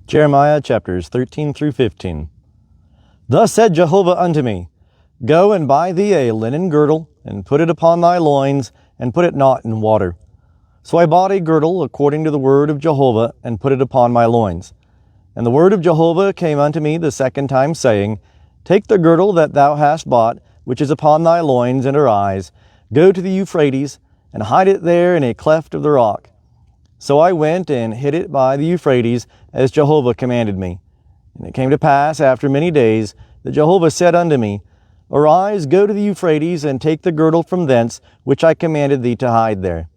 Jeremiah chapters 13 through 15. Thus said Jehovah unto me, Go and buy thee a linen girdle, and put it upon thy loins, and put it not in water. So I bought a girdle according to the word of Jehovah, and put it upon my loins. And the word of Jehovah came unto me the second time, saying, Take the girdle that thou hast bought, which is upon thy loins, and arise, go to the Euphrates, and hide it there in a cleft of the rock. So I went and hid it by the Euphrates, as Jehovah commanded me. And it came to pass after many days that Jehovah said unto me, Arise, go to the Euphrates, and take the girdle from thence, which I commanded thee to hide there.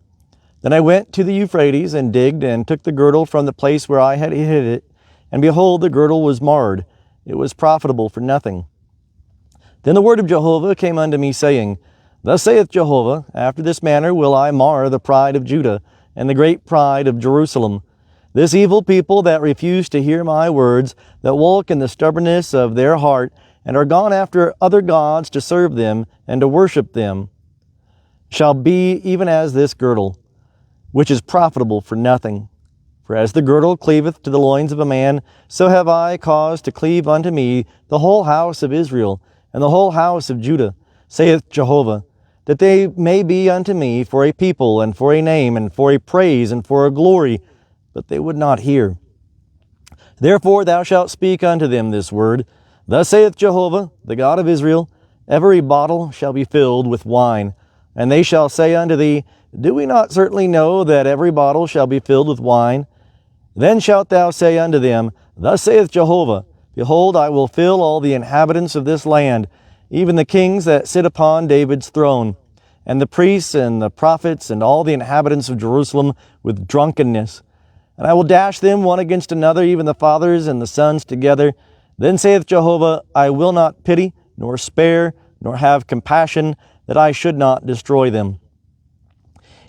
Then I went to the Euphrates, and digged, and took the girdle from the place where I had hid it, and behold, the girdle was marred, it was profitable for nothing. Then the word of Jehovah came unto me, saying, Thus saith Jehovah, After this manner will I mar the pride of Judah, and the great pride of Jerusalem. This evil people that refuse to hear my words, that walk in the stubbornness of their heart, and are gone after other gods to serve them, and to worship them, shall be even as this girdle, which is profitable for nothing. For as the girdle cleaveth to the loins of a man, so have I caused to cleave unto me the whole house of Israel, and the whole house of Judah, saith Jehovah, that they may be unto me for a people, and for a name, and for a praise, and for a glory, but they would not hear. Therefore thou shalt speak unto them this word, Thus saith Jehovah, the God of Israel, Every bottle shall be filled with wine, and they shall say unto thee, Do we not certainly know that every bottle shall be filled with wine? Then shalt thou say unto them, Thus saith Jehovah, Behold, I will fill all the inhabitants of this land, even the kings that sit upon David's throne, and the priests and the prophets and all the inhabitants of Jerusalem with drunkenness. And I will dash them one against another, even the fathers and the sons together. Then saith Jehovah, I will not pity, nor spare, nor have compassion, that I should not destroy them.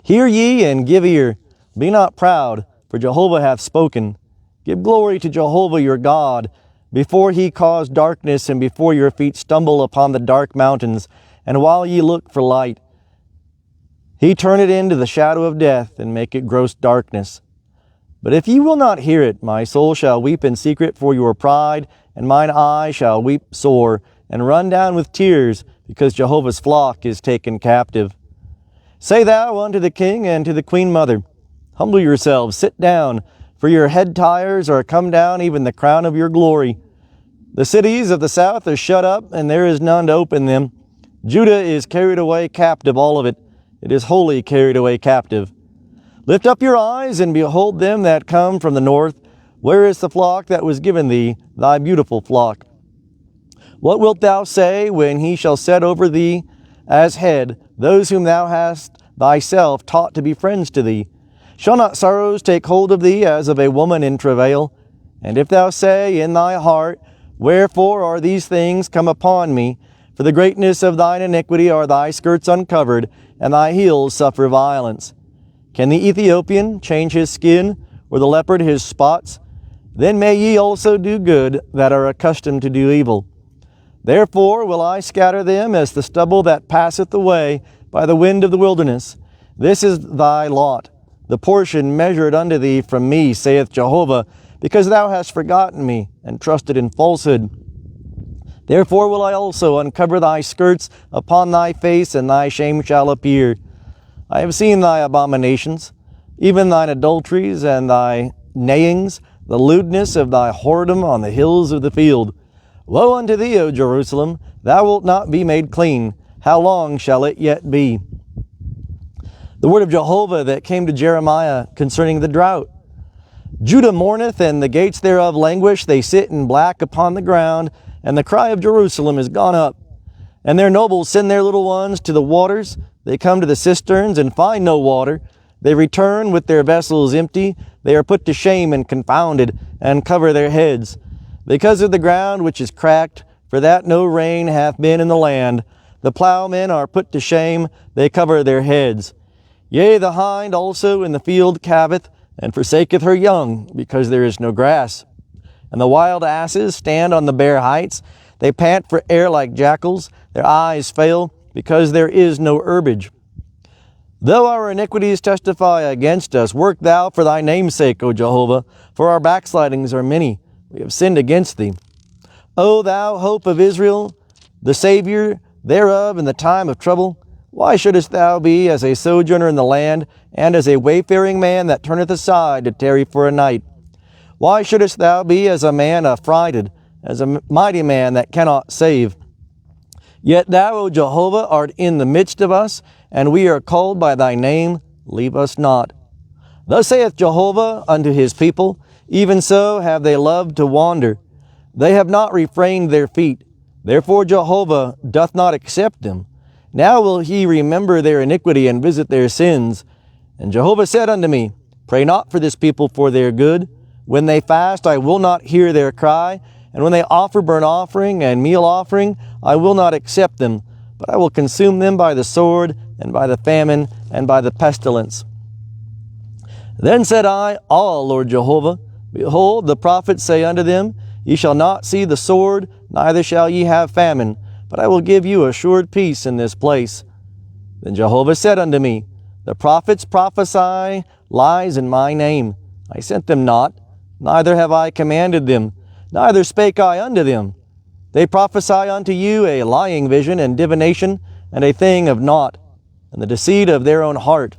Hear ye and give ear. Be not proud, for Jehovah hath spoken. Give glory to Jehovah your God, before he cause darkness, and before your feet stumble upon the dark mountains, and while ye look for light. He turn it into the shadow of death, and make it gross darkness. But if ye will not hear it, my soul shall weep in secret for your pride, and mine eye shall weep sore, and run down with tears, because Jehovah's flock is taken captive. Say thou unto the king and to the queen mother, Humble yourselves, sit down, for your head tires are come down, even the crown of your glory. The cities of the south are shut up, and there is none to open them. Judah is carried away captive, all of it. It is wholly carried away captive. Lift up your eyes, and behold them that come from the north. Where is the flock that was given thee, thy beautiful flock? What wilt thou say when he shall set over thee as head those whom thou hast thyself taught to be friends to thee? Shall not sorrows take hold of thee as of a woman in travail? And if thou say in thy heart, Wherefore are these things come upon me? For the greatness of thine iniquity are thy skirts uncovered, and thy heels suffer violence. Can the Ethiopian change his skin, or the leopard his spots? Then may ye also do good that are accustomed to do evil. Therefore will I scatter them as the stubble that passeth away by the wind of the wilderness. This is thy lot, the portion measured unto thee from me, saith Jehovah, because thou hast forgotten me, and trusted in falsehood. Therefore will I also uncover thy skirts upon thy face, and thy shame shall appear. I have seen thy abominations, even thine adulteries and thy neighings, the lewdness of thy whoredom on the hills of the field. Woe unto thee, O Jerusalem! Thou wilt not be made clean. How long shall it yet be? The word of Jehovah that came to Jeremiah concerning the drought. Judah mourneth, and the gates thereof languish. They sit in black upon the ground, and the cry of Jerusalem is gone up. And their nobles send their little ones to the waters. They come to the cisterns and find no water. They return with their vessels empty. They are put to shame and confounded, and cover their heads, because of the ground which is cracked, for that no rain hath been in the land. The plowmen are put to shame, they cover their heads. Yea, the hind also in the field calveth, and forsaketh her young, because there is no grass. And the wild asses stand on the bare heights. They pant for air like jackals. Their eyes fail, because there is no herbage. Though our iniquities testify against us, work thou for thy name's sake, O Jehovah, for our backslidings are many. We have sinned against thee. O thou hope of Israel, the Savior thereof in the time of trouble, why shouldest thou be as a sojourner in the land, and as a wayfaring man that turneth aside to tarry for a night? Why shouldest thou be as a man affrighted, as a mighty man that cannot save? Yet thou, O Jehovah, art in the midst of us, and we are called by thy name. Leave us not. Thus saith Jehovah unto his people, even so have they loved to wander. They have not refrained their feet. Therefore Jehovah doth not accept them. Now will he remember their iniquity and visit their sins. And Jehovah said unto me, Pray not for this people for their good. When they fast, I will not hear their cry. And when they offer burnt offering and meal offering, I will not accept them, but I will consume them by the sword, and by the famine, and by the pestilence. Then said I, Lord Jehovah, behold, the prophets say unto them, Ye shall not see the sword, neither shall ye have famine, but I will give you assured peace in this place. Then Jehovah said unto me, The prophets prophesy lies in my name. I sent them not, neither have I commanded them, neither spake I unto them. They prophesy unto you a lying vision and divination, and a thing of naught, and the deceit of their own heart.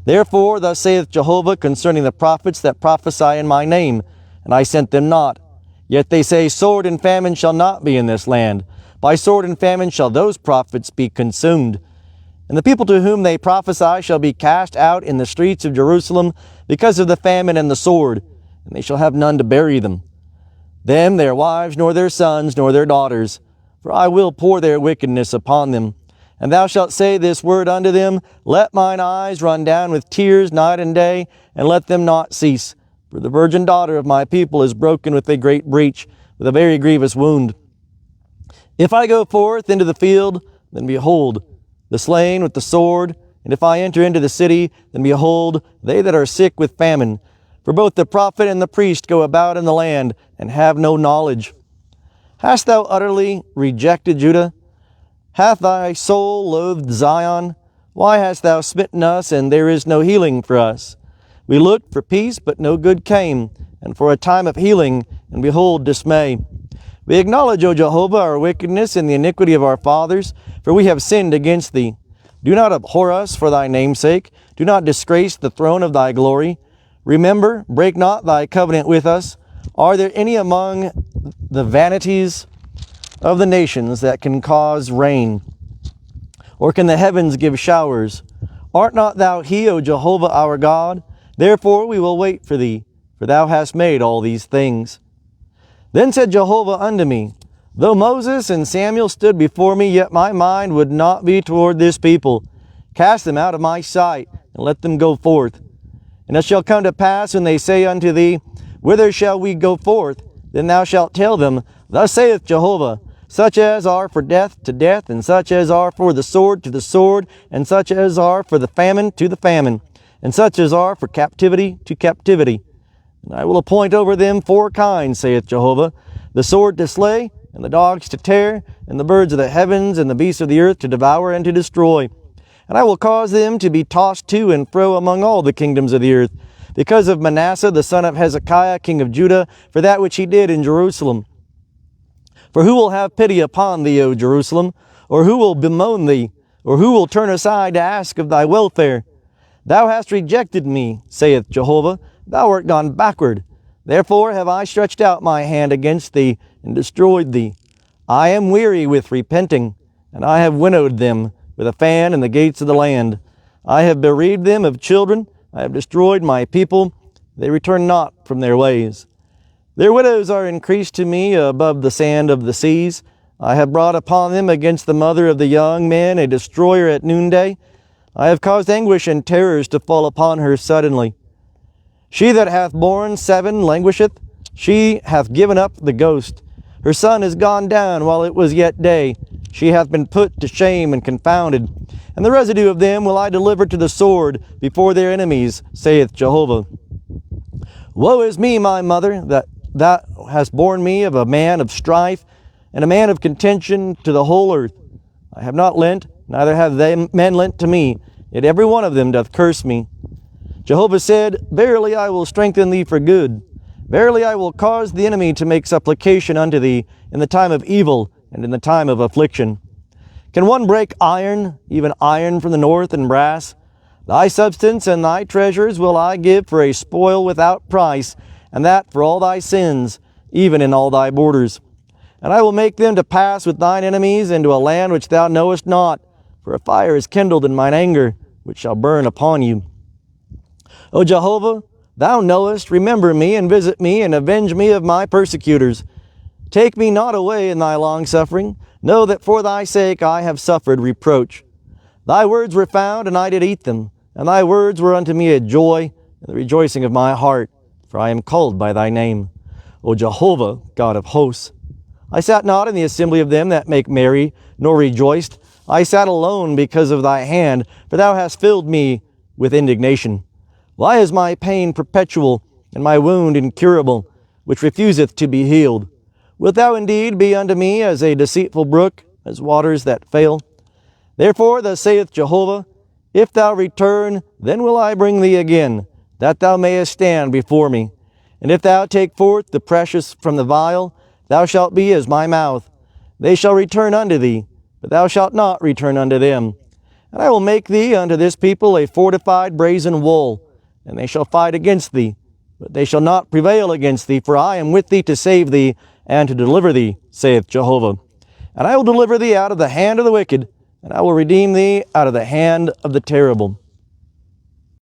Therefore thus saith Jehovah concerning the prophets that prophesy in my name, and I sent them not. Yet they say, Sword and famine shall not be in this land. By sword and famine shall those prophets be consumed. And the people to whom they prophesy shall be cast out in the streets of Jerusalem because of the famine and the sword, and they shall have none to bury them. Them, their wives, nor their sons, nor their daughters, for I will pour their wickedness upon them. And thou shalt say this word unto them, Let mine eyes run down with tears night and day, and let them not cease. For the virgin daughter of my people is broken with a great breach, with a very grievous wound. If I go forth into the field, then behold, the slain with the sword, and if I enter into the city, then behold, they that are sick with famine. For both the prophet and the priest go about in the land, and have no knowledge. Hast thou utterly rejected Judah? Hath thy soul loathed Zion? Why hast thou smitten us, and there is no healing for us? We looked for peace, but no good came, and for a time of healing, and behold, dismay. We acknowledge, O Jehovah, our wickedness and the iniquity of our fathers, for we have sinned against thee. Do not abhor us for thy name's sake. Do not disgrace the throne of thy glory. Remember, break not thy covenant with us. Are there any among the vanities of the nations that can cause rain? Or can the heavens give showers? Art not thou he, O Jehovah our God? Therefore we will wait for thee, for thou hast made all these things. Then said Jehovah unto me, Though Moses and Samuel stood before me, yet my mind would not be toward this people. Cast them out of my sight, and let them go forth. And it shall come to pass, when they say unto thee, Whither shall we go forth? Then thou shalt tell them, Thus saith Jehovah, Such as are for death to death, and such as are for the sword to the sword, and such as are for the famine to the famine, and such as are for captivity to captivity. And I will appoint over them 4 kinds, saith Jehovah, the sword to slay, and the dogs to tear, and the birds of the heavens, and the beasts of the earth to devour and to destroy. And I will cause them to be tossed to and fro among all the kingdoms of the earth, because of Manasseh the son of Hezekiah, king of Judah, for that which he did in Jerusalem. For who will have pity upon thee, O Jerusalem? Or who will bemoan thee? Or who will turn aside to ask of thy welfare? Thou hast rejected me, saith Jehovah. Thou art gone backward. Therefore have I stretched out my hand against thee, and destroyed thee. I am weary with repenting, and I have winnowed them with a fan in the gates of the land. I have bereaved them of children. I have destroyed my people. They return not from their ways. Their widows are increased to me above the sand of the seas. I have brought upon them against the mother of the young men a destroyer at noonday. I have caused anguish and terrors to fall upon her suddenly. She that hath borne 7 languisheth. She hath given up the ghost. Her son is gone down while it was yet day. She hath been put to shame and confounded. And the residue of them will I deliver to the sword before their enemies, saith Jehovah. Woe is me, my mother, that thou hast borne me of a man of strife, and a man of contention to the whole earth. I have not lent, neither have they men lent to me, yet every one of them doth curse me. Jehovah said, Verily I will strengthen thee for good. Verily I will cause the enemy to make supplication unto thee in the time of evil and in the time of affliction. Can one break iron, even iron from the north, and brass? Thy substance and thy treasures will I give for a spoil without price, and that for all thy sins, even in all thy borders. And I will make them to pass with thine enemies into a land which thou knowest not, for a fire is kindled in mine anger, which shall burn upon you. O Jehovah, thou knowest, remember me, and visit me, and avenge me of my persecutors. Take me not away in thy long-suffering. Know that for thy sake I have suffered reproach. Thy words were found, and I did eat them, and thy words were unto me a joy, and the rejoicing of my heart, for I am called by thy name. O Jehovah, God of hosts, I sat not in the assembly of them that make merry, nor rejoiced. I sat alone because of thy hand, for thou hast filled me with indignation. Why is my pain perpetual, and my wound incurable, which refuseth to be healed? Wilt thou indeed be unto me as a deceitful brook, as waters that fail? Therefore thus saith Jehovah, If thou return, then will I bring thee again, that thou mayest stand before me. And if thou take forth the precious from the vial, thou shalt be as my mouth. They shall return unto thee, but thou shalt not return unto them. And I will make thee unto this people a fortified brazen wall, and they shall fight against thee, but they shall not prevail against thee, for I am with thee to save thee, and to deliver thee, saith Jehovah. And I will deliver thee out of the hand of the wicked, and I will redeem thee out of the hand of the terrible.